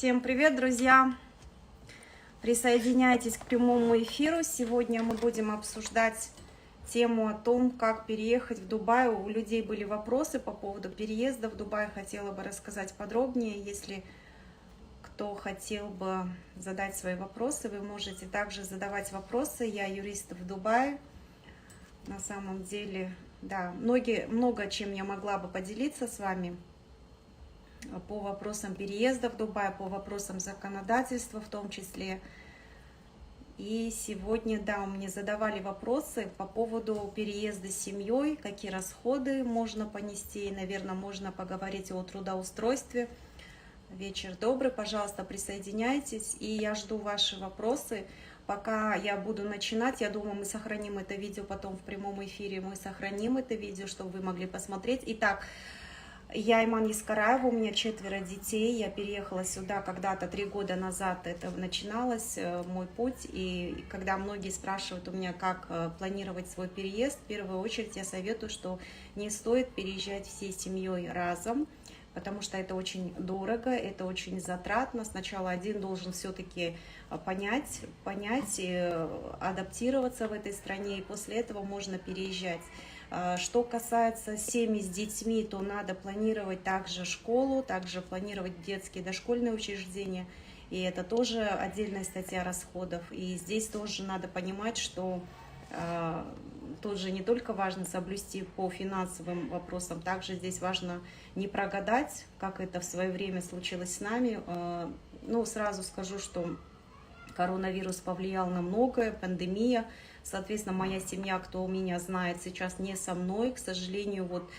Всем привет, друзья! Присоединяйтесь к прямому эфиру. Сегодня мы будем обсуждать тему о том, как переехать в Дубай. У людей были вопросы по поводу переезда в Дубай. Хотела бы рассказать подробнее. Если кто хотел бы задать свои вопросы, вы можете также задавать вопросы. Я юрист в Дубае. На самом деле, да, много чем я могла бы поделиться с вами по вопросам переезда в Дубай, по вопросам законодательства в том числе. И сегодня, да, мне задавали вопросы по поводу переезда с семьей, какие расходы можно понести, наверное, можно поговорить о трудоустройстве. Вечер добрый, пожалуйста, присоединяйтесь, и я жду ваши вопросы. Пока я буду начинать, я думаю, мы сохраним это видео потом в прямом эфире, мы сохраним это видео, чтобы вы могли посмотреть. Итак, я Айман Ескараева, у меня 4 детей, я переехала сюда когда-то 3 года назад, это начиналось мой путь, и когда многие спрашивают у меня, как планировать свой переезд, в первую очередь я советую, что не стоит переезжать всей семьей разом, потому что это очень дорого, это очень затратно. Сначала один должен все-таки понять и адаптироваться в этой стране, и после этого можно переезжать. Что касается семьи с детьми, то надо планировать также школу, также планировать детские дошкольные учреждения, и это тоже отдельная статья расходов. И здесь тоже надо понимать, что тут же не только важно соблюсти по финансовым вопросам, также здесь важно не прогадать, как это в свое время случилось с нами. Ну, сразу скажу, что коронавирус повлиял на многое, пандемия. Соответственно, моя семья, кто меня знает, сейчас не со мной. К сожалению, вот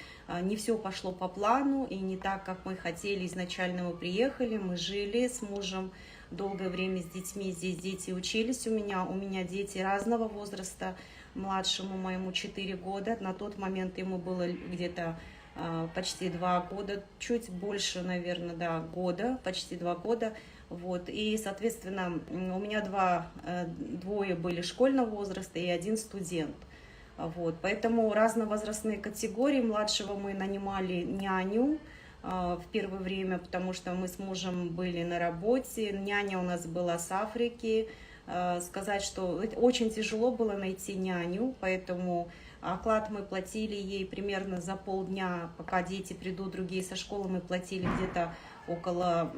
не все пошло по плану и не так, как мы хотели. Изначально мы приехали, мы жили с мужем долгое время с детьми. Здесь дети учились у меня. У меня дети разного возраста. Младшему моему 4 года. На тот момент ему было где-то почти 2 года, чуть больше, наверное, да, года, почти 2 года. Вот. И, соответственно, у меня двое были школьного возраста и 1 студент. Вот. Поэтому разновозрастные категории. Младшего мы нанимали няню в первое время, потому что мы с мужем были на работе. Няня у нас была с Африки. Сказать, что очень тяжело было найти няню, поэтому оклад мы платили ей примерно за полдня, пока дети придут, другие со школы, мы платили где-то около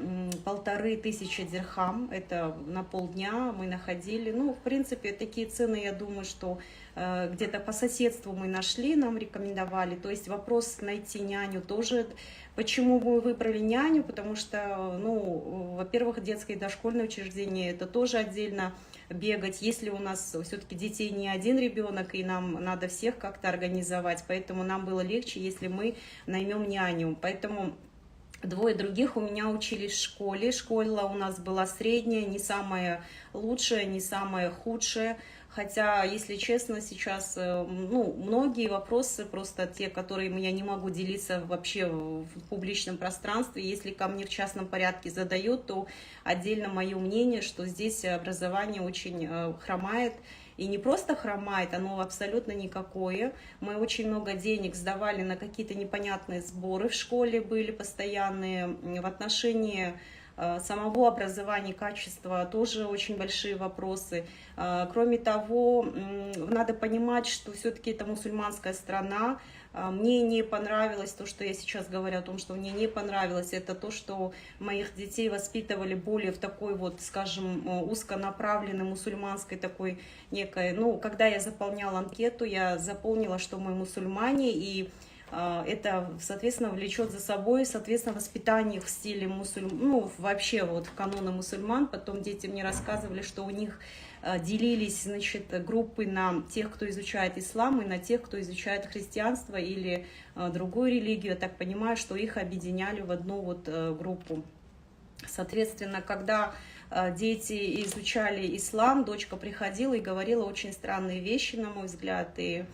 1500 дирхам, это на полдня мы находили. Ну, в принципе, такие цены, я думаю, что где-то по соседству мы нашли, нам рекомендовали. То есть вопрос найти няню тоже. Почему мы выбрали няню? Потому что, ну, во-первых, детское и дошкольное учреждение, это тоже отдельно бегать. Если у нас все-таки детей не один ребенок, и нам надо всех как-то организовать, поэтому нам было легче, если мы наймем няню. Поэтому 2 других у меня учились в школе. Школа у нас была средняя, не самая лучшая, не самая худшая. Хотя, если честно, сейчас, ну, многие вопросы, просто те, которые я не могу делиться вообще в публичном пространстве, если ко мне в частном порядке задают, то отдельно мое мнение, что здесь образование очень хромает. И не просто хромает, оно абсолютно никакое. Мы очень много денег сдавали на какие-то непонятные сборы в школе, были постоянные. В отношении самого образования, качества тоже очень большие вопросы. Кроме того, надо понимать, что все-таки это мусульманская страна. Мне не понравилось то, что я сейчас говорю о том, что мне не понравилось, это то, что моих детей воспитывали более в такой вот, скажем, узконаправленной мусульманской такой некой. Ну, когда я заполняла анкету, я заполнила, что мы мусульмане, и это, соответственно, влечет за собой, соответственно, воспитание в стиле мусульман, ну, вообще вот в каноны мусульман. Потом дети мне рассказывали, что у них делились, значит, группы на тех, кто изучает ислам, и на тех, кто изучает христианство или другую религию. Я так понимаю, что их объединяли в одну вот группу. Соответственно, когда дети изучали ислам, дочка приходила и говорила очень странные вещи, на мой взгляд, и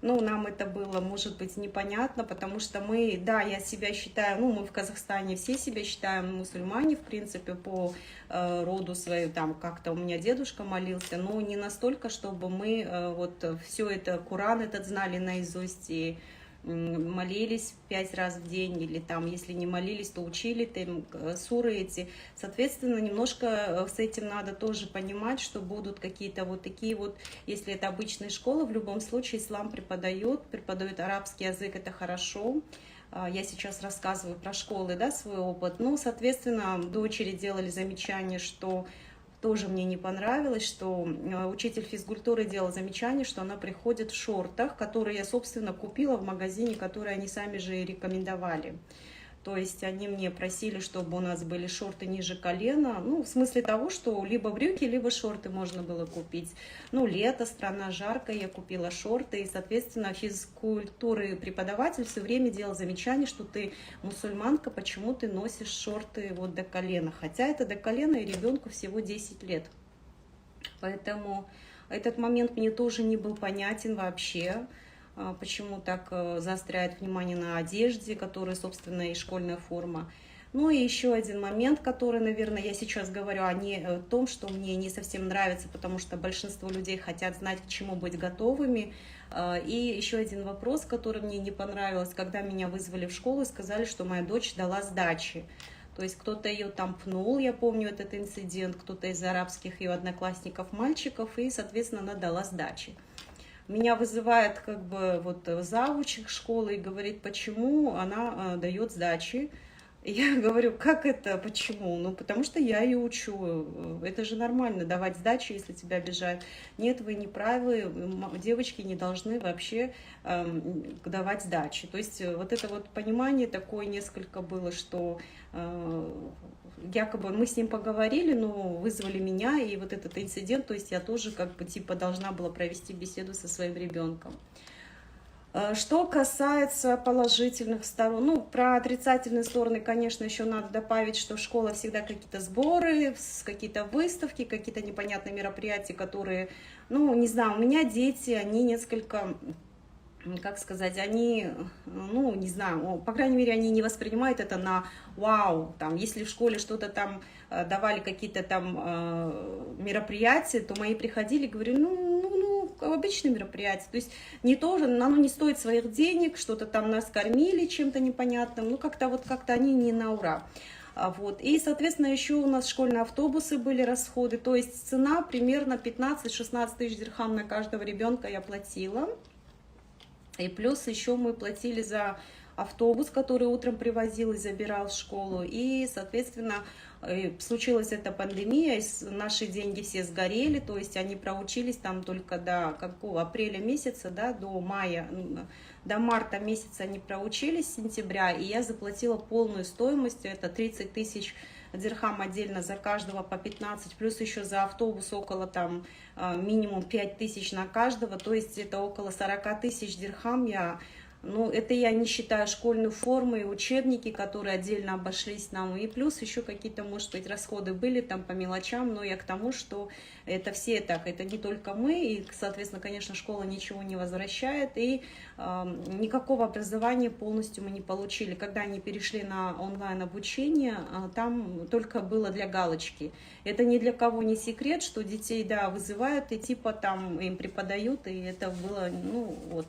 ну, нам это было, может быть, непонятно, потому что мы, да, я себя считаю, ну, мы в Казахстане все себя считаем мусульмане, в принципе, по роду своему, там, как-то у меня дедушка молился, но не настолько, чтобы мы вот все это, Коран этот знали наизусть, и молились 5 раз в день, или там, если не молились, то учили там суры эти. Соответственно, немножко с этим надо тоже понимать, что будут какие-то вот такие вот, если это обычная школа, в любом случае ислам преподает арабский язык, это хорошо. Я сейчас рассказываю про школы, да, свой опыт. Ну, соответственно, дочери делали замечание, что тоже мне не понравилось, что учитель физкультуры делал замечание, что она приходит в шортах, которые я, собственно, купила в магазине, которые они сами же и рекомендовали. То есть они мне просили, чтобы у нас были шорты ниже колена, ну, в смысле того, что либо брюки, либо шорты можно было купить. Ну, лето, страна жаркая, я купила шорты, и, соответственно, физкультуры преподаватель все время делал замечание, что ты мусульманка, почему ты носишь шорты вот до колена, хотя это до колена, и ребенку всего 10 лет. Поэтому этот момент мне тоже не был понятен вообще. Почему так заостряет внимание на одежде, которая, собственно, и школьная форма. Ну и еще один момент, который, наверное, я сейчас говорю о том, что мне не совсем нравится, потому что большинство людей хотят знать, к чему быть готовыми. И еще один вопрос, который мне не понравился, когда меня вызвали в школу и сказали, что моя дочь дала сдачи. То есть кто-то ее там пнул, я помню этот инцидент, кто-то из арабских ее одноклассников, мальчиков, и, соответственно, она дала сдачи. Меня вызывает как бы вот завуч школы и говорит, почему она дает сдачи. И я говорю, как это, почему? Ну, потому что я ее учу. Это же нормально, давать сдачи, если тебя обижают. Нет, вы не правы, девочки не должны вообще давать сдачи. То есть вот это вот понимание такое несколько было, что якобы мы с ним поговорили, но вызвали меня, и вот этот инцидент, то есть я тоже как бы типа должна была провести беседу со своим ребенком. Что касается положительных сторон, ну, про отрицательные стороны, конечно, еще надо добавить, что школа всегда какие-то сборы, какие-то выставки, какие-то непонятные мероприятия, которые, ну, не знаю, у меня дети, они несколько, как сказать, они, ну, не знаю, по крайней мере, они не воспринимают это на вау, там, если в школе что-то там давали, какие-то там мероприятия, то мои приходили, говорю, обычное мероприятие, то есть не тоже, оно не стоит своих денег, что-то там нас кормили чем-то непонятным, ну, как-то вот, как-то они не на ура. Вот. И, соответственно, еще у нас школьные автобусы были расходы, то есть цена примерно 15-16 тысяч дирхам на каждого ребенка я платила. И плюс еще мы платили за автобус, который утром привозил и забирал в школу. И, соответственно, случилась эта пандемия, наши деньги все сгорели, то есть они проучились там только до какого апреля месяца, да, до мая, до марта месяца они проучились, сентября, и я заплатила полную стоимость, это 30 тысяч дирхам отдельно за каждого по 15, плюс еще за автобус около там минимум 5 тысяч на каждого, то есть это около 40 тысяч дирхам я. Ну, это я не считаю школьную форму и учебники, которые отдельно обошлись нам. И плюс еще какие-то, может быть, расходы были там по мелочам. Но я к тому, что это все так, это не только мы. И, соответственно, конечно, школа ничего не возвращает. И никакого образования полностью мы не получили. Когда они перешли на онлайн-обучение, там только было для галочки. Это ни для кого не секрет, что детей, да, вызывают и типа там им преподают. И это было, ну, вот.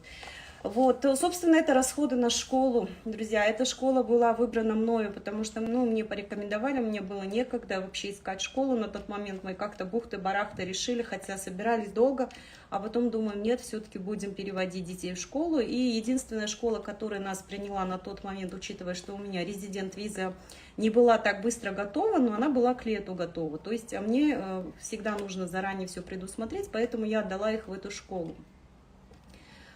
Вот, собственно, это расходы на школу, друзья. Эта школа была выбрана мною, потому что, ну, мне порекомендовали, мне было некогда вообще искать школу. На тот момент мы как-то бухты-барахты решили, хотя собирались долго, а потом думаем, нет, все-таки будем переводить детей в школу. И единственная школа, которая нас приняла на тот момент, учитывая, что у меня резидент-виза не была так быстро готова, но она была к лету готова. То есть мне всегда нужно заранее все предусмотреть, поэтому я отдала их в эту школу.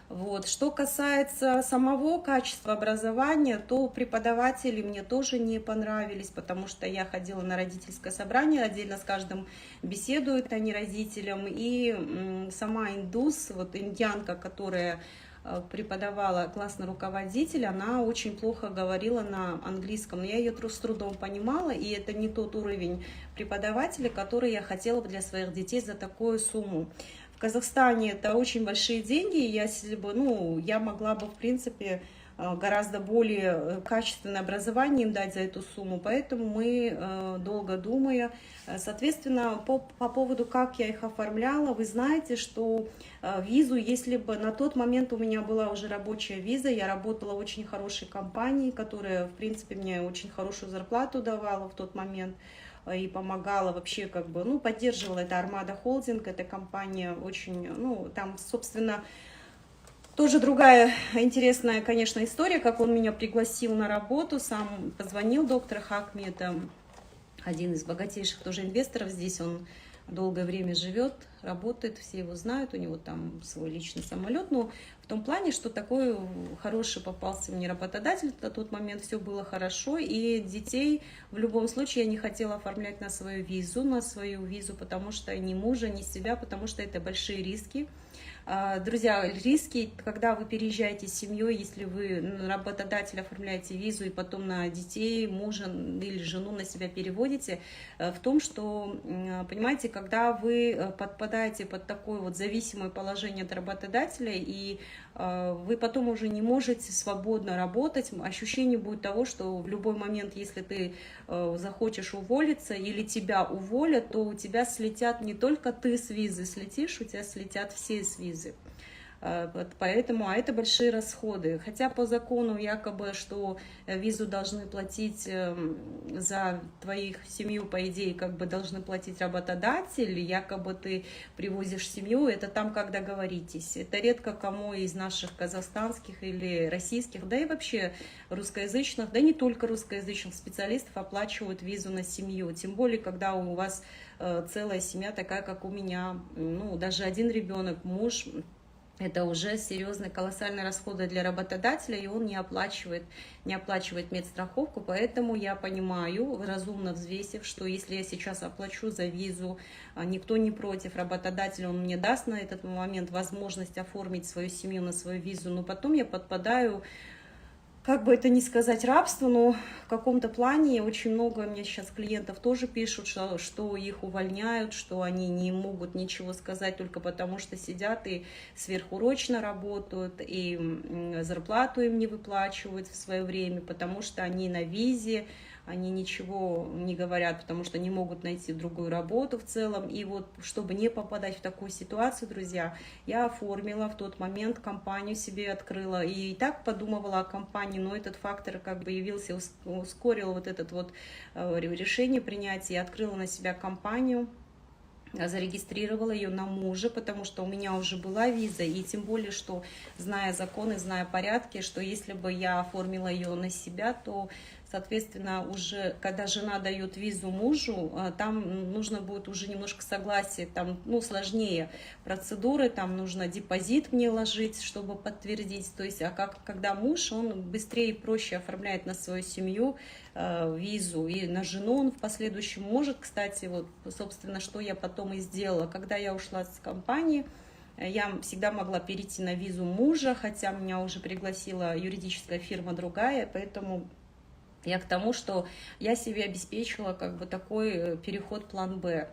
Вот. Что касается самого качества образования, то преподаватели мне тоже не понравились, потому что я ходила на родительское собрание, отдельно с каждым беседуют они родителям, и сама индус, вот индианка, которая преподавала, классный руководитель, она очень плохо говорила на английском, я ее с трудом понимала, и это не тот уровень преподавателя, который я хотела бы для своих детей за такую сумму. В Казахстане это очень большие деньги, если бы, ну, я могла бы, в принципе, гораздо более качественное образование им дать за эту сумму, поэтому мы, долго думая, соответственно, по поводу, как я их оформляла, вы знаете, что визу, если бы на тот момент у меня была уже рабочая виза, я работала в очень хорошей компании, которая, в принципе, мне очень хорошую зарплату давала в тот момент, и помогала вообще, как бы, ну, поддерживала это Армада Холдинг, эта компания очень, ну, там, собственно, тоже другая интересная, конечно, история, как он меня пригласил на работу, сам позвонил доктор Хакми, это один из богатейших тоже инвесторов здесь, он долгое время живет, работает, все его знают, у него там свой личный самолет, но в том плане, что такой хороший попался мне работодатель, на тот момент все было хорошо, и детей в любом случае я не хотела оформлять на свою визу, потому что ни мужа, ни себя, потому что это большие риски. Друзья, риски, когда вы переезжаете с семьей, если вы на работодателя оформляете визу и потом на детей, мужа или жену на себя переводите, в том, что, понимаете, когда вы подпадаете под такое вот зависимое положение от работодателя, и вы потом уже не можете свободно работать, ощущение будет того, что в любой момент, если ты захочешь уволиться или тебя уволят, то у тебя слетят не только ты с визы слетишь, у тебя слетят все с визы. Поэтому, это большие расходы. Хотя по закону якобы, что визу должны платить за твою семью, по идее, как бы должны платить работодатель, якобы ты привозишь семью, это там, как договоритесь. Это редко кому из наших казахстанских или российских, да и вообще русскоязычных, да не только русскоязычных специалистов оплачивают визу на семью. Тем более, когда у вас целая семья такая, как у меня, ну, даже один ребенок, муж. Это уже серьезные, колоссальные расходы для работодателя, и он не оплачивает медстраховку, поэтому я понимаю, разумно взвесив, что если я сейчас оплачу за визу, никто не против, работодатель, он мне даст на этот момент возможность оформить свою семью на свою визу, но потом я подпадаю, как бы это ни сказать, рабство, но в каком-то плане очень много мне сейчас клиентов тоже пишут, что их увольняют, что они не могут ничего сказать только потому, что сидят и сверхурочно работают, и зарплату им не выплачивают в свое время, потому что они на визе, они ничего не говорят, потому что не могут найти другую работу в целом. И вот, чтобы не попадать в такую ситуацию, друзья, я оформила в тот момент компанию, себе открыла. И так подумывала о компании, но этот фактор как бы явился, ускорил вот это вот решение принятия. Я открыла на себя компанию, зарегистрировала ее на мужа, потому что у меня уже была виза, и тем более, что, зная законы, зная порядки, что если бы я оформила ее на себя, то, соответственно, уже когда жена дает визу мужу, там нужно будет уже немножко согласие, там, ну, сложнее процедуры, там нужно депозит мне ложить, чтобы подтвердить, то есть, когда муж, он быстрее и проще оформляет на свою семью визу, и на жену он в последующем может, кстати, вот, собственно, что я потом и сделала, когда я ушла с компании, я всегда могла перейти на визу мужа, хотя меня уже пригласила юридическая фирма другая, поэтому я к тому, что я себе обеспечила как бы такой переход план Б.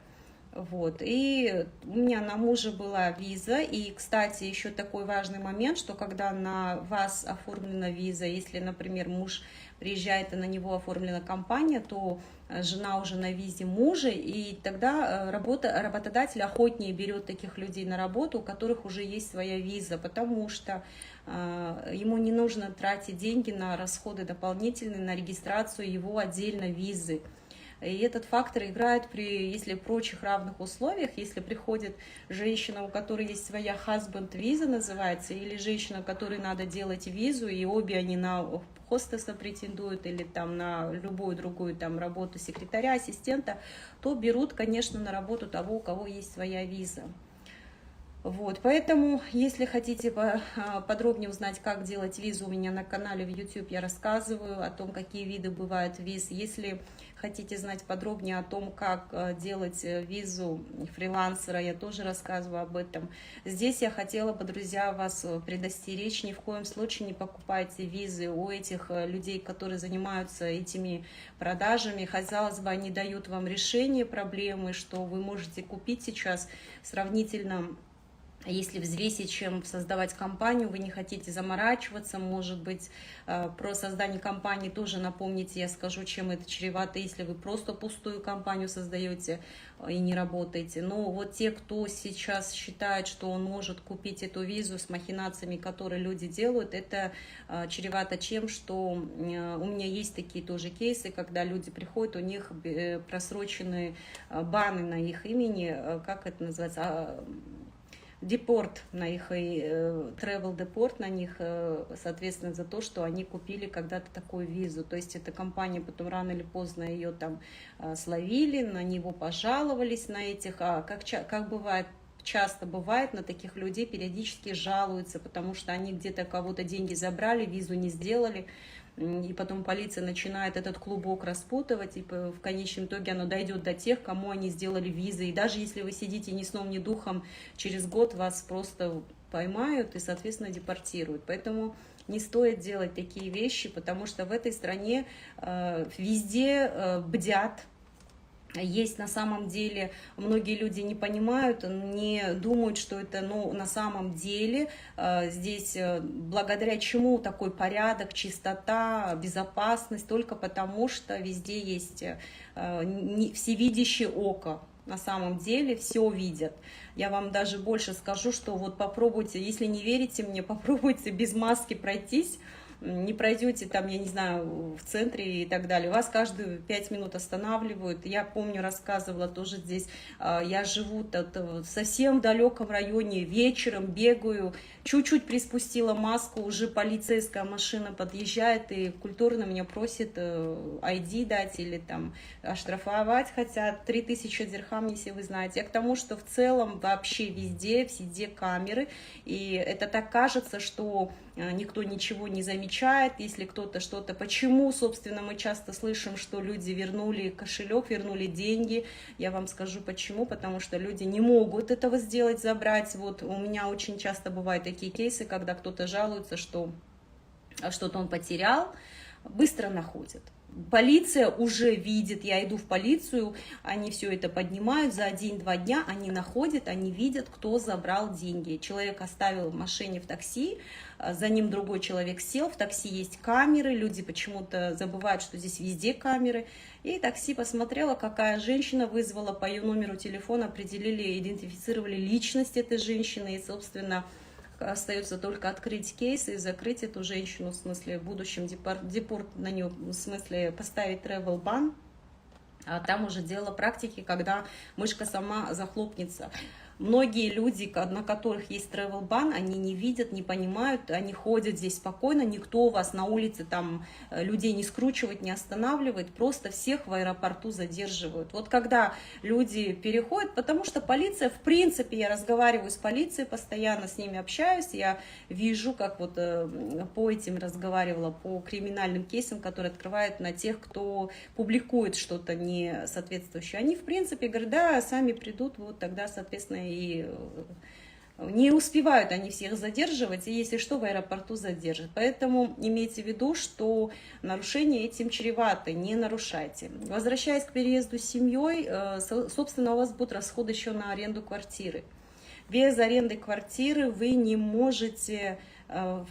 Вот. И у меня на мужа была виза, и, кстати, еще такой важный момент, что когда на вас оформлена виза, если, например, муж приезжает и на него оформлена компания, то жена уже на визе мужа, и тогда работодатель охотнее берет таких людей на работу, у которых уже есть своя виза, потому что ему не нужно тратить деньги на расходы дополнительные, на регистрацию его отдельно визы. И этот фактор играет если в прочих равных условиях, если приходит женщина, у которой есть своя husband виза называется, или женщина, которой надо делать визу, и обе они на хостеса претендуют или там на любую другую там работу секретаря, ассистента, то берут, конечно, на работу того, у кого есть своя виза. Вот, поэтому, если хотите подробнее узнать, как делать визу, у меня на канале в YouTube я рассказываю о том, какие виды бывают виз. Если хотите знать подробнее о том, как делать визу фрилансера, я тоже рассказываю об этом. Здесь я хотела бы, друзья, вас предостеречь, ни в коем случае не покупайте визы у этих людей, которые занимаются этими продажами. Казалось бы, они дают вам решение проблемы, что вы можете купить сейчас сравнительно если взвесить, чем создавать компанию, вы не хотите заморачиваться, может быть, про создание компании тоже напомните, я скажу, чем это чревато, если вы просто пустую компанию создаете и не работаете. Но вот те, кто сейчас считает, что он может купить эту визу с махинациями, которые люди делают, это чревато чем, что у меня есть такие тоже кейсы, когда люди приходят, у них просроченные баны на их имени, как это называется, депорт на их, travel депорт на них, соответственно, за то, что они купили когда-то такую визу. То есть эта компания потом рано или поздно ее там словили, на него пожаловались, на этих, как бывает, часто бывает, на таких людей периодически жалуются, потому что они где-то кого-то деньги забрали, визу не сделали, и потом полиция начинает этот клубок распутывать, и в конечном итоге оно дойдет до тех, кому они сделали визы. И даже если вы сидите ни сном, ни духом, через год вас просто поймают и, соответственно, депортируют. Поэтому не стоит делать такие вещи, потому что в этой стране везде бдят. Есть на самом деле, многие люди не понимают, не думают, что это, на самом деле здесь благодаря чему такой порядок, чистота, безопасность, только потому что везде есть всевидящее око. На самом деле все видят. Я вам даже больше скажу, что вот попробуйте, если не верите мне, попробуйте без маски пройтись. Не пройдете там, я не знаю, в центре и так далее, вас каждые 5 минут останавливают. Я помню, рассказывала тоже здесь, я живу в совсем далеком районе, вечером бегаю, чуть-чуть приспустила маску, уже полицейская машина подъезжает и культурно меня просит ID дать или там оштрафовать хотят, 3000 дирхам, если вы знаете. Я к тому, что в целом вообще везде камеры, и это так кажется, что никто ничего не замечает, если кто-то что-то. Почему, собственно, мы часто слышим, что люди вернули кошелек, вернули деньги. Я вам скажу почему, потому что люди не могут этого сделать, забрать. Вот у меня очень часто бывают такие кейсы, когда кто-то жалуется, что что-то он потерял, быстро находят. Полиция уже видит, я иду в полицию, они все это поднимают, за 1-2 дня они находят, они видят, кто забрал деньги. Человек оставил в машине в такси, за ним другой человек сел, в такси есть камеры, люди почему-то забывают, что здесь везде камеры. И такси посмотрела, какая женщина, вызвала по ее номеру телефона, определили, идентифицировали личность этой женщины и, собственно, остается только открыть кейс и закрыть эту женщину, в смысле, в будущем депорт на нее, в смысле, поставить travel ban. А там уже дело практики, когда мышка сама захлопнется. Многие люди, на которых есть travel ban, они не видят, не понимают, они ходят здесь спокойно, никто вас на улице, там, людей не скручивает, не останавливает, просто всех в аэропорту задерживают. Вот когда люди переходят, потому что полиция, в принципе, я разговариваю с полицией, постоянно с ними общаюсь, я вижу, как вот по этим разговаривала, по криминальным кейсам, которые открывают на тех, кто публикует что-то не соответствующее. Они, в принципе, говорят, да, сами придут, вот тогда, соответственно, и не успевают они всех задерживать, и если что, в аэропорту задержат. Поэтому имейте в виду, что нарушения этим чреваты, не нарушайте. Возвращаясь к переезду с семьей, собственно, у вас будут расходы еще на аренду квартиры. Без аренды квартиры вы не можете...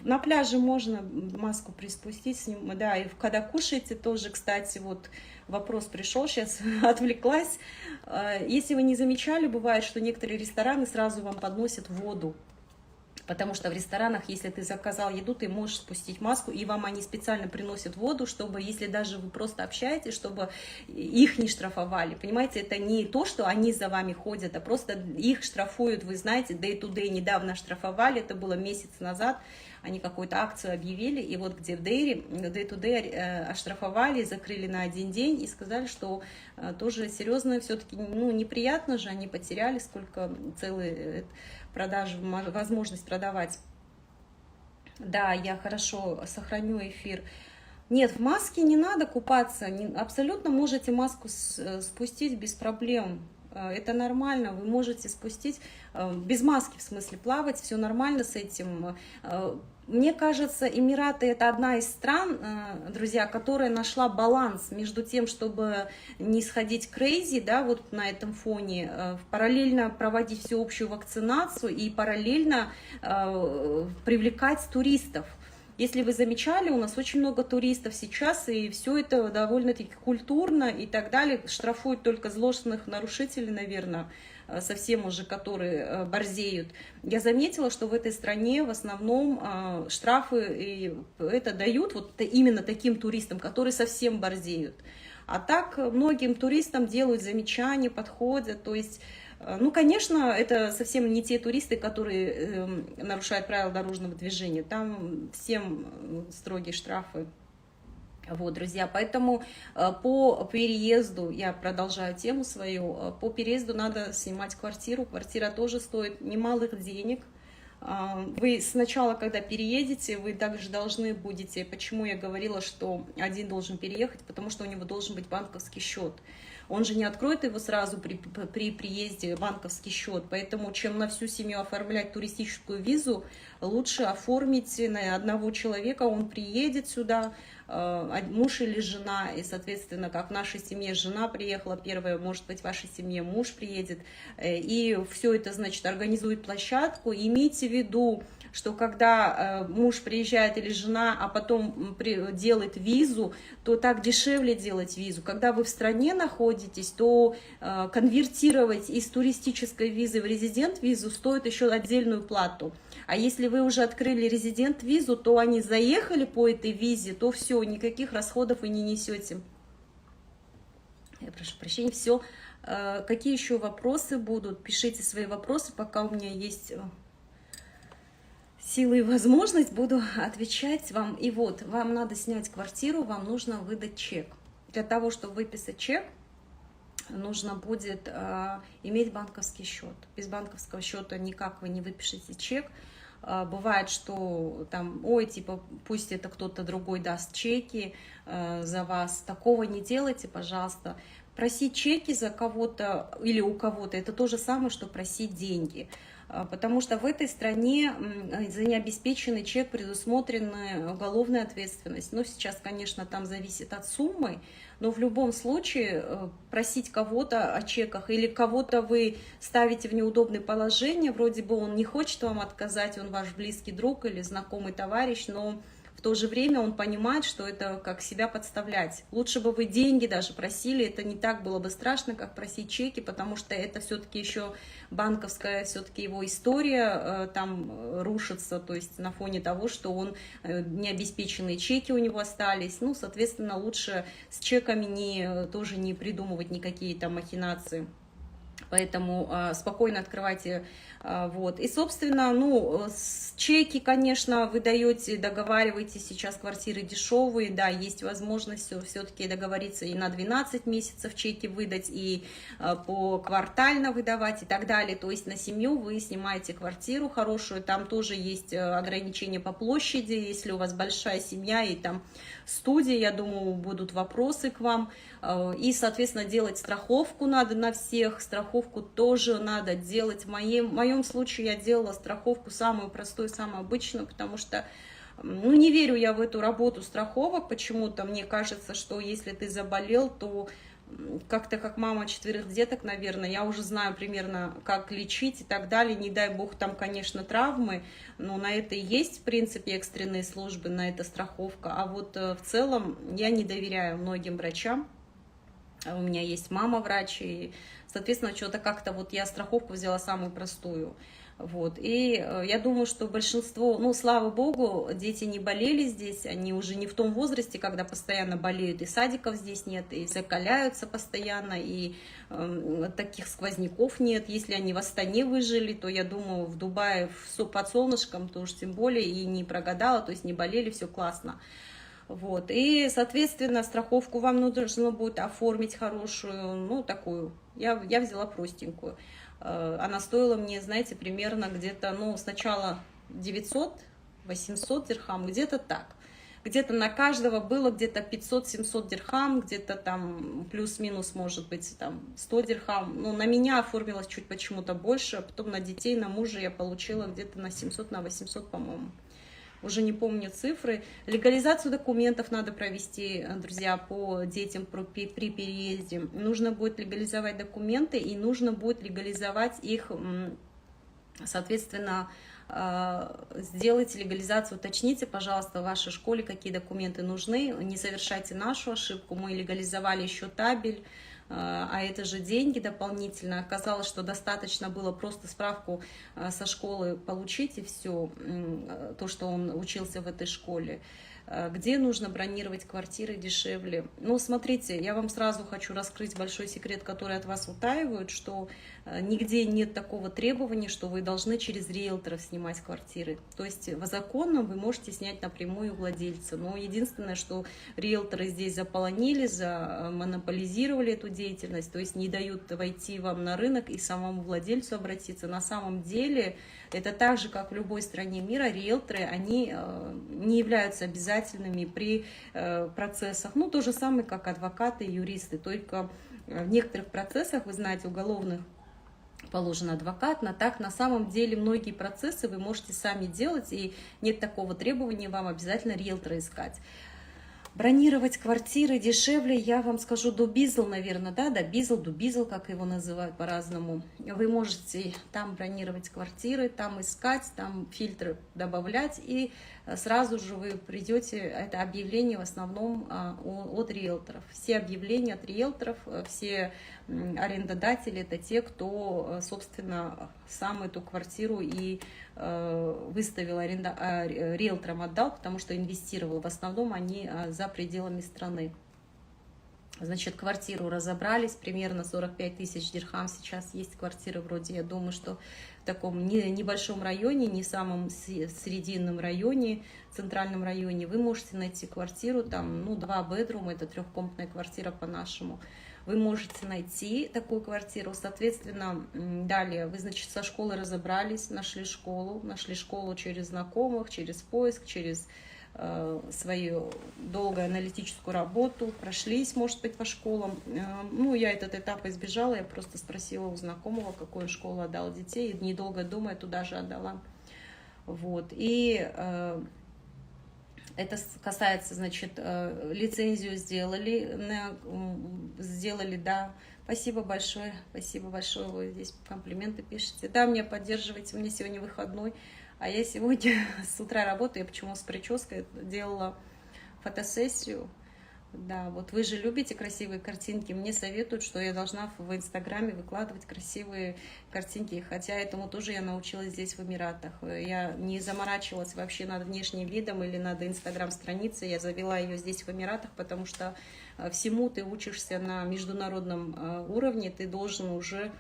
На пляже можно маску приспустить, да, и когда кушаете тоже, кстати, вот вопрос пришел, сейчас отвлеклась. Если вы не замечали, бывает, что некоторые рестораны сразу вам подносят воду. Потому что в ресторанах, если ты заказал еду, ты можешь спустить маску, и вам они специально приносят воду, чтобы, если даже вы просто общаетесь, чтобы их не штрафовали. Понимаете, это не то, что они за вами ходят, а просто их штрафуют, вы знаете, Day to Day недавно штрафовали, это было месяц назад, они какую-то акцию объявили, и вот где в Day to Day оштрафовали, закрыли на 1 день и сказали, что тоже серьезно, все-таки, неприятно же, они потеряли сколько целый... продажи, возможность продавать. Да, я хорошо сохраню эфир. Нет, в маске не надо купаться, абсолютно можете маску спустить без проблем. Это нормально, вы можете спустить без маски, в смысле плавать, все нормально с этим. Мне кажется, Эмираты — это одна из стран, друзья, которая нашла баланс между тем, чтобы не сходить crazy, да, вот на этом фоне, параллельно проводить всеобщую вакцинацию и параллельно привлекать туристов. Если вы замечали, у нас очень много туристов сейчас, и все это довольно-таки культурно и так далее. Штрафуют только злостных нарушителей, наверное, совсем уже, которые борзеют. Я заметила, что в этой стране в основном штрафы и это дают вот именно таким туристам, которые совсем борзеют. А так многим туристам делают замечания, подходят, то есть... Ну, конечно, это совсем не те туристы, которые нарушают правила дорожного движения. Там всем строгие штрафы. Вот, друзья, поэтому по переезду, я продолжаю тему свою, по переезду надо снимать квартиру. Квартира тоже стоит немалых денег. Вы сначала, когда переедете, вы также должны будете, почему я говорила, что один должен переехать, потому что у него должен быть банковский счет. Он же не откроет его сразу при приезде, банковский счет, поэтому чем на всю семью оформлять туристическую визу, лучше оформить на одного человека, он приедет сюда, муж или жена, и, соответственно, как в нашей семье жена приехала первая, может быть, в вашей семье муж приедет, и все это, значит, организует площадку. Имейте в виду, что когда муж приезжает или жена, а потом делает визу, то так дешевле делать визу. Когда вы в стране находитесь, то конвертировать из туристической визы в резидент-визу стоит еще отдельную плату. А если вы уже открыли резидент-визу, то они заехали по этой визе, то все, никаких расходов вы не несете. Я прошу прощения, все. Какие еще вопросы будут? Пишите свои вопросы, пока у меня есть силы и возможность, буду отвечать вам. И вот, вам надо снять квартиру, вам нужно выдать чек. Для того, чтобы выписать чек, нужно будет иметь банковский счет. Без банковского счета никак вы не выпишете чек. Бывает, что там, ой, типа, пусть это кто-то другой даст чеки за вас. Такого не делайте, пожалуйста. Просить чеки за кого-то или у кого-то — это то же самое, что просить деньги. Потому что в этой стране за необеспеченный чек предусмотрена уголовная ответственность. Но сейчас, конечно, там зависит от суммы, но в любом случае просить кого-то о чеках или кого-то вы ставите в неудобное положение, вроде бы он не хочет вам отказать, он ваш близкий друг или знакомый товарищ, но в то же время он понимает, что это как себя подставлять. Лучше бы вы деньги даже просили, это не так было бы страшно, как просить чеки, потому что это все-таки еще банковская, все-таки его история там рушится, то есть на фоне того, что он необеспеченные чеки у него остались. Ну, соответственно, лучше с чеками тоже не придумывать никакие там махинации. Поэтому спокойно открывайте. Вот. И, собственно, ну, чеки, конечно, вы даете, договариваетесь, сейчас квартиры дешевые, да, есть возможность все-таки договориться и на 12 месяцев чеки выдать, и поквартально выдавать и так далее. То есть на семью вы снимаете квартиру хорошую, там тоже есть ограничения по площади, если у вас большая семья и там студия, я думаю, будут вопросы к вам. И, соответственно, делать страховку надо на всех, страховку тоже надо делать. В моем случае я делала страховку самую простую, самую обычную, потому что, ну, не верю я в эту работу страховок почему-то. Мне кажется, что если ты заболел, то как-то как мама 4 деток, наверное, я уже знаю примерно, как лечить и так далее. Не дай бог, там, конечно, травмы, но на это и есть, в принципе, экстренные службы, на это страховка. А вот в целом я не доверяю многим врачам. У меня есть мама врач, и, соответственно, что-то как-то вот я страховку взяла самую простую. Вот. И я думаю, что большинство, ну, слава богу, дети не болели здесь, они уже не в том возрасте, когда постоянно болеют, и садиков здесь нет, и закаляются постоянно, и таких сквозняков нет. Если они в Астане выжили, то, я думаю, в Дубае под солнышком, то уж тем более, и не прогадала, то есть не болели, все классно. Вот. И, соответственно, страховку вам нужно будет оформить хорошую, ну, такую. Я взяла простенькую. Она стоила мне, знаете, примерно где-то, ну, сначала 900-800 дирхам, где-то так. Где-то на каждого было где-то 500-700 дирхам, где-то там плюс-минус, может быть, там 100 дирхам. Ну, на меня оформилось чуть почему-то больше, а потом на детей, на мужа я получила где-то на 700, на 800, по-моему. уже не помню цифры. Легализацию документов надо провести, друзья, по детям при переезде. Нужно будет легализовать документы, и нужно будет легализовать их, соответственно, сделайте легализацию, уточните, пожалуйста, в вашей школе, какие документы нужны, не совершайте нашу ошибку. Мы легализовали еще табель, а это же деньги дополнительно. Оказалось, что достаточно было просто справку со школы получить, и все, то, что он учился в этой школе. Где нужно бронировать квартиры дешевле? Ну, смотрите, я вам сразу хочу раскрыть большой секрет, который от вас утаивают, что нигде нет такого требования, что вы должны через риэлторов снимать квартиры. То есть по закону вы можете снять напрямую у владельца. Но единственное, что риэлторы здесь заполонили, замонополизировали эту деятельность, то есть не дают войти вам на рынок и самому владельцу обратиться. На самом деле это так же, как в любой стране мира, риэлторы, они не являются обязательными при процессах. Ну, то же самое, как адвокаты и юристы. Только в некоторых процессах, вы знаете, уголовных, положен адвокат, но так на самом деле многие процессы вы можете сами делать, и нет такого требования вам обязательно риэлтора искать. Бронировать квартиры дешевле, я вам скажу, Дубизл, наверное, да, Дубизл, как его называют по-разному. Вы можете там бронировать квартиры, там искать, там фильтры добавлять, и сразу же вы придете, это объявление в основном от риэлторов. Все объявления от риэлторов, все арендодатели, это те, кто, собственно, сам эту квартиру и выставил, риэлторам отдал, потому что инвестировал. В основном они за пределами страны. Значит, квартиру разобрались, примерно 45 тысяч дирхам сейчас есть квартиры вроде, я думаю, что в таком небольшом районе, не самом срединном районе, центральном районе, вы можете найти квартиру, там, ну, 2 бедрума, это трехкомнатная квартира по-нашему. Вы можете найти такую квартиру, соответственно, далее вы, значит, со школы разобрались, нашли школу через знакомых, через поиск, через свою долгую аналитическую работу, прошлись, может быть, по школам. Ну, я этот этап избежала, я просто спросила у знакомого, какую школу отдал детей, и недолго думая, туда же отдала. Вот, и это касается, значит, лицензию сделали, да. Спасибо большое, вы здесь комплименты пишете. Да, меня поддерживаете, у меня сегодня выходной, а я сегодня с утра работаю, я почему с прической делала фотосессию. Да, вот вы же любите красивые картинки, мне советуют, что я должна в Инстаграме выкладывать красивые картинки, хотя этому тоже я научилась здесь в Эмиратах. Я не заморачивалась вообще над внешним видом или над Инстаграм-страницей, я завела ее здесь в Эмиратах, потому что всему ты учишься на международном уровне, ты должен уже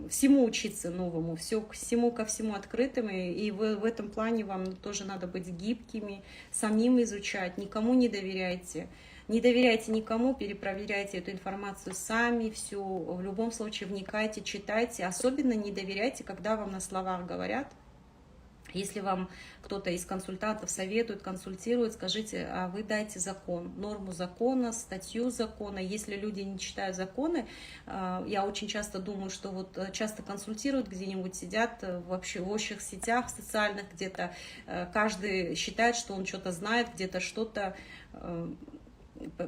всему учиться новому, всему ко всему открытым, и в этом плане вам тоже надо быть гибкими, самим изучать, никому не доверяйте. Не доверяйте никому, перепроверяйте эту информацию сами, всю, в любом случае вникайте, читайте. Особенно не доверяйте, когда вам на словах говорят. Если вам кто-то из консультантов советует, консультирует, скажите, а вы дайте закон, норму закона, статью закона. Если люди не читают законы, я очень часто думаю, что вот часто консультируют, где-нибудь сидят вообще в общих сетях социальных, где-то каждый считает, что он что-то знает, где-то что-то.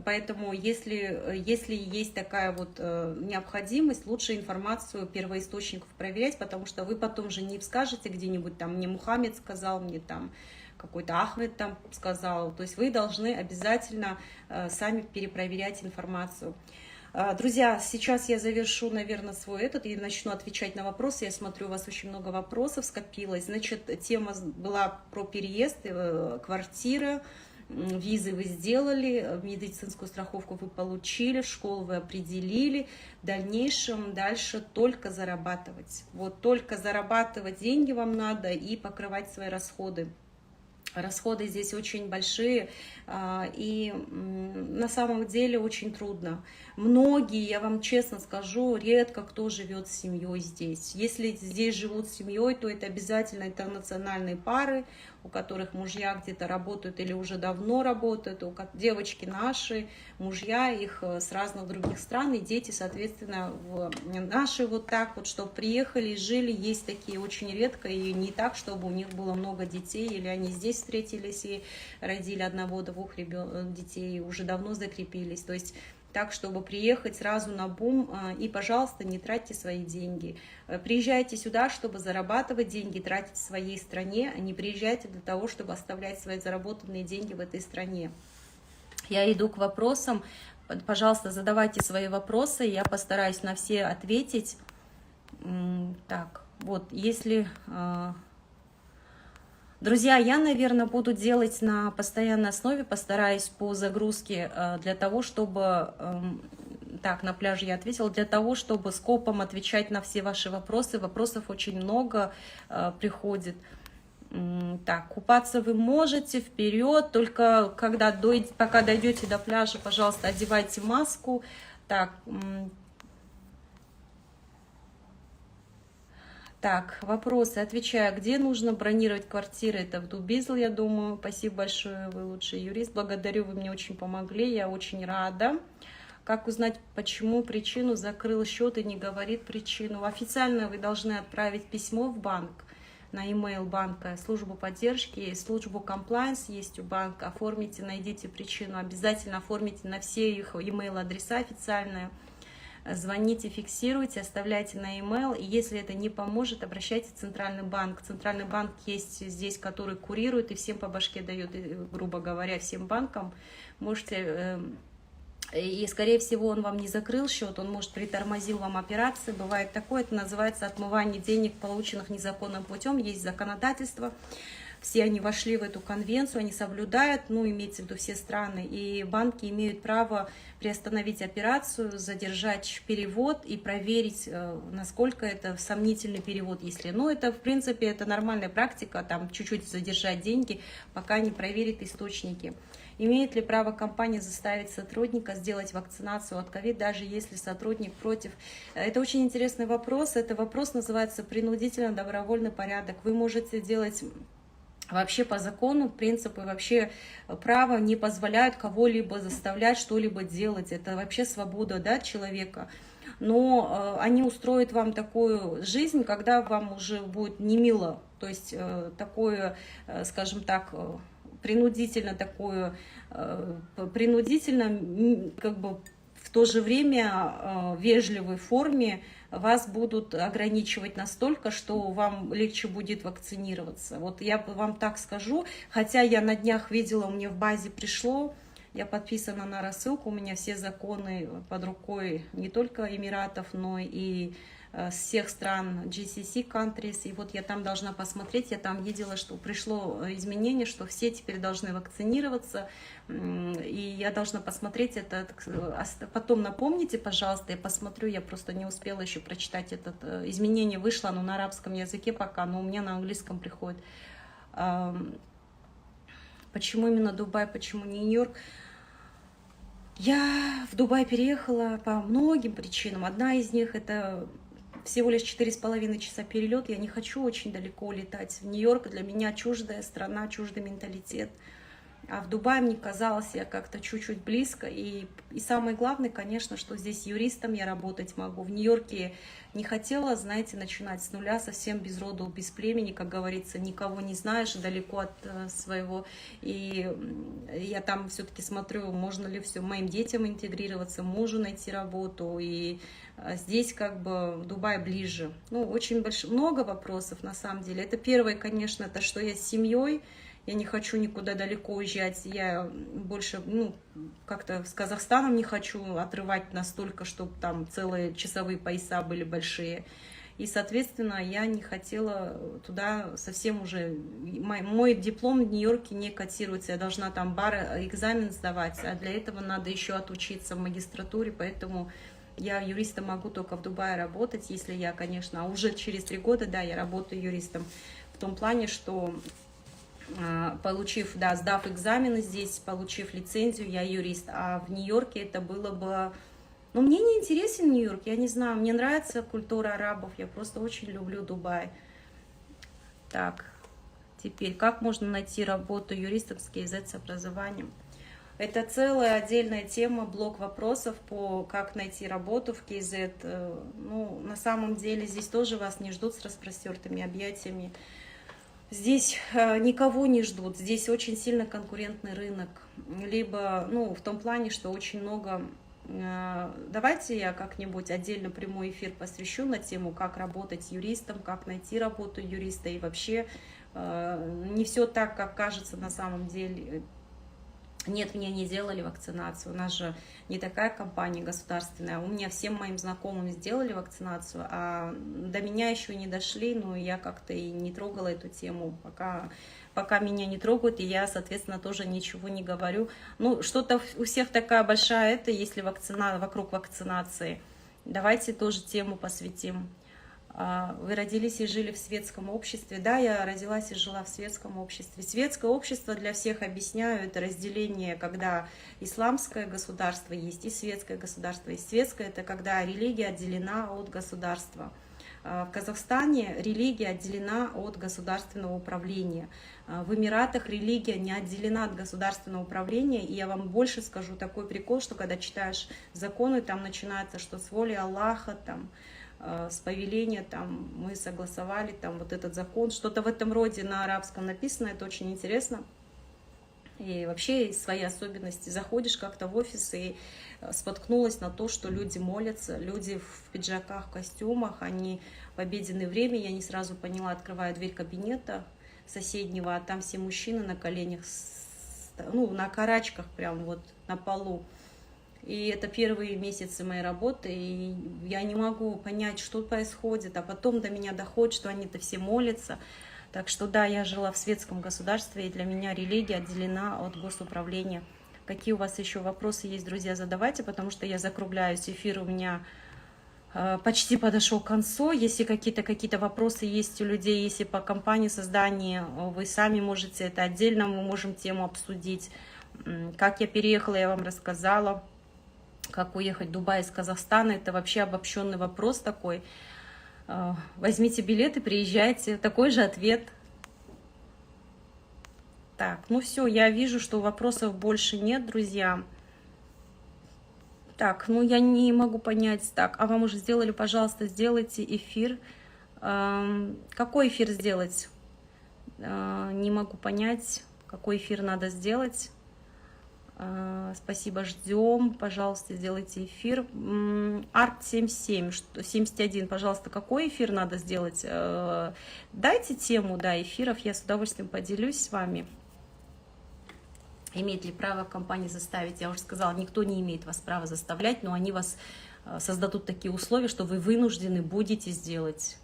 Поэтому, если есть такая вот необходимость, лучше информацию первоисточников проверять, потому что вы потом же не скажете где-нибудь, там, мне Мухаммед сказал, мне там какой-то Ахмед там сказал. То есть вы должны обязательно сами перепроверять информацию. Друзья, сейчас я завершу, наверное, и начну отвечать на вопросы. Я смотрю, у вас очень много вопросов скопилось. Значит, тема была про переезд, квартира. Визы вы сделали, медицинскую страховку вы получили, в школу вы определили. В дальнейшем дальше только зарабатывать. Вот только зарабатывать деньги вам надо и покрывать свои расходы. Расходы здесь очень большие, и на самом деле очень трудно. Многие, я вам честно скажу, редко кто живет с семьей здесь. Если здесь живут с семьей, то это обязательно интернациональные пары, у которых мужья где-то работают или уже давно работают, девочки наши, мужья их с разных других стран, и дети, соответственно, наши вот так вот, чтобы приехали, жили, есть такие очень редко, и не так, чтобы у них было много детей, или они здесь встретились и родили одного-двух детей, и уже давно закрепились, то есть так, чтобы приехать сразу на бум, и, пожалуйста, не тратьте свои деньги. Приезжайте сюда, чтобы зарабатывать деньги, тратить в своей стране, а не приезжайте для того, чтобы оставлять свои заработанные деньги в этой стране. Я иду к вопросам. Пожалуйста, задавайте свои вопросы, я постараюсь на все ответить. Так, вот, если... Друзья, я, наверное, буду делать на постоянной основе, постараюсь по загрузке для того, чтобы... Так, на пляже я ответила, для того, чтобы скопом отвечать на все ваши вопросы. Вопросов очень много приходит. Так, купаться вы можете, вперед, только пока дойдете до пляжа, пожалуйста, одевайте маску. Так, вопросы. Отвечаю, где нужно бронировать квартиры? Это в Дубизл, я думаю. Спасибо большое, вы лучший юрист. Благодарю, вы мне очень помогли, я очень рада. Как узнать, почему причину закрыл счет и не говорит причину? Официально вы должны отправить письмо в банк, на e-mail банка, службу поддержки, службу compliance есть у банка. Оформите, найдите причину, обязательно оформите на все их e-mail адреса официальные. Звоните, фиксируйте, оставляйте на e-mail, и если это не поможет, обращайтесь в Центральный банк. Центральный банк есть здесь, который курирует и всем по башке дает, грубо говоря, всем банкам. Можете, и скорее всего он вам не закрыл счет, он, может, притормозил вам операции. Бывает такое, это называется отмывание денег, полученных незаконным путем. Есть законодательство. Все они вошли в эту конвенцию, они соблюдают, ну, имеется в виду все страны, и банки имеют право приостановить операцию, задержать перевод и проверить, насколько это сомнительный перевод, если, ну, это, в принципе, это нормальная практика, там, чуть-чуть задержать деньги, пока не проверит источники. Имеет ли право компания заставить сотрудника сделать вакцинацию от ковид, даже если сотрудник против? Это очень интересный вопрос, это вопрос называется принудительно добровольный порядок. Вы можете делать... Вообще по закону принципы вообще права не позволяют кого-либо заставлять что-либо делать. Это вообще свобода, да, человека. Но они устроят вам такую жизнь, когда вам уже будет не мило. То есть такое, скажем так, принудительно, как бы в то же время вежливой форме вас будут ограничивать настолько, что вам легче будет вакцинироваться. Вот я вам так скажу, хотя я на днях видела, мне в базе пришло, я подписана на рассылку, у меня все законы под рукой не только Эмиратов, но и всех стран GCC countries, и вот я там должна посмотреть, я там видела, что пришло изменение, что все теперь должны вакцинироваться, и я должна посмотреть это, потом напомните, пожалуйста, я посмотрю, я просто не успела еще прочитать это изменение, вышло оно на арабском языке пока, но у меня на английском приходит. Почему именно Дубай, почему не Нью-Йорк? Я в Дубай переехала по многим причинам, одна из них это... Всего лишь 4,5 часа перелет, я не хочу очень далеко улетать. В Нью-Йорк для меня чуждая страна, чуждый менталитет. А в Дубае мне казалось, я как-то чуть-чуть близко. И самое главное, конечно, что здесь юристом я работать могу. В Нью-Йорке не хотела, знаете, начинать с нуля, совсем без роду, без племени, как говорится, никого не знаешь, далеко от своего. И я там все-таки смотрю, можно ли все моим детям интегрироваться, мужу найти работу. И здесь как бы в Дубае ближе. Ну, очень много вопросов на самом деле. Это первое, конечно, это что я с семьей. Я не хочу никуда далеко уезжать, я больше, ну, как-то с Казахстаном не хочу отрывать настолько, чтобы там целые часовые пояса были большие. И, соответственно, я не хотела туда совсем уже... Мой диплом в Нью-Йорке не котируется, я должна там экзамен сдавать, а для этого надо еще отучиться в магистратуре, поэтому я юристом могу только в Дубае работать, если я, конечно, а уже через 3 года, да, я работаю юристом в том плане, что... Получив, да, сдав экзамены здесь, получив лицензию, я юрист. А в Нью-Йорке это было бы... Ну, мне не интересен Нью-Йорк, я не знаю, мне нравится культура арабов, я просто очень люблю Дубай. Так, Теперь, как можно найти работу юристом с КИЗ с образованием? Это целая отдельная тема, блок вопросов по как найти работу в КИЗ. Ну, на самом деле здесь тоже вас не ждут с распростертыми объятиями. Здесь никого не ждут, здесь очень сильно конкурентный рынок. Либо, ну, в том плане, что очень много... Давайте я как-нибудь отдельно прямой эфир посвящу на тему, как работать юристом, как найти работу юриста. И вообще не все так, как кажется на самом деле. Нет, мне не делали вакцинацию, у нас же не такая компания государственная, у меня всем моим знакомым сделали вакцинацию, а до меня еще не дошли, но я как-то и не трогала эту тему, пока меня не трогают, и я, соответственно, тоже ничего не говорю. Ну, что-то у всех такая большая, если вокруг вакцинации, давайте тоже тему посвятим. Вы родились и жили в светском обществе. Да, я родилась и жила в светском обществе. Светское общество, для всех объясняю, это разделение, когда исламское государство есть и светское государство. И светское — это когда религия отделена от государства. В Казахстане религия отделена от государственного управления. В Эмиратах религия не отделена от государственного управления. И я вам больше скажу, такой прикол, что когда читаешь законы, там начинается, что с воли Аллаха, там, с повеления, там, мы согласовали там, вот этот закон, что-то в этом роде на арабском написано, это очень интересно. И вообще есть свои особенности. Заходишь как-то в офис и споткнулась на то, что люди молятся, люди в пиджаках, в костюмах, они в обеденное время, я не сразу поняла, открываю дверь кабинета соседнего, а там все мужчины на коленях, ну, на карачках прям вот на полу. И это первые месяцы моей работы, и я не могу понять, что происходит, а потом до меня доходит, что они-то все молятся. Так что да, я жила в светском государстве, и для меня религия отделена от госуправления. Какие у вас еще вопросы есть, друзья, задавайте, потому что я закругляюсь, эфир у меня почти подошел к концу. Если какие-то вопросы есть у людей, если по компании создания вы сами можете, это отдельно мы можем тему обсудить. Как я переехала, я вам рассказала. Как уехать в Дубай из Казахстана, это вообще обобщенный вопрос такой. Возьмите билет и приезжайте. Такой же ответ. Так, ну все, я вижу, что вопросов больше нет, друзья. Так, ну я не могу понять. Так, а вам уже сделали, пожалуйста, сделайте эфир. Какой эфир сделать? Не могу понять, какой эфир надо сделать. Спасибо, ждем. Пожалуйста, сделайте эфир. Арт 77, 71, пожалуйста, какой эфир надо сделать? Дайте тему, да, эфиров, я с удовольствием поделюсь с вами. Имеет ли право компания заставить? Я уже сказала, никто не имеет вас права заставлять, но они вас создадут такие условия, что вы вынуждены будете сделать.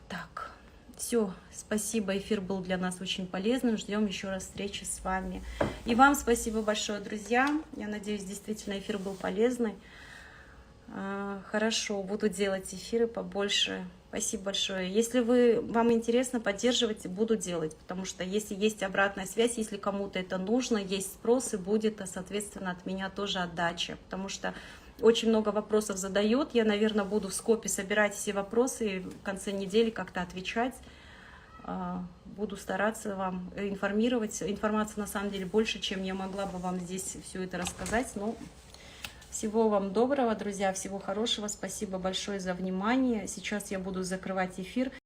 Так. Все, спасибо, эфир был для нас очень полезным, ждем еще раз встречи с вами. И вам спасибо большое, друзья, я надеюсь, действительно эфир был полезный. Хорошо, буду делать эфиры побольше, спасибо большое. Если вам интересно, поддерживайте, буду делать, потому что если есть обратная связь, если кому-то это нужно, есть спрос, и будет, соответственно, от меня тоже отдача, потому что очень много вопросов задают. Я, наверное, буду в скопе собирать все вопросы и в конце недели как-то отвечать. Буду стараться вам информировать. Информации на самом деле больше, чем я могла бы вам здесь все это рассказать. Но всего вам доброго, друзья, всего хорошего. Спасибо большое за внимание. Сейчас я буду закрывать эфир.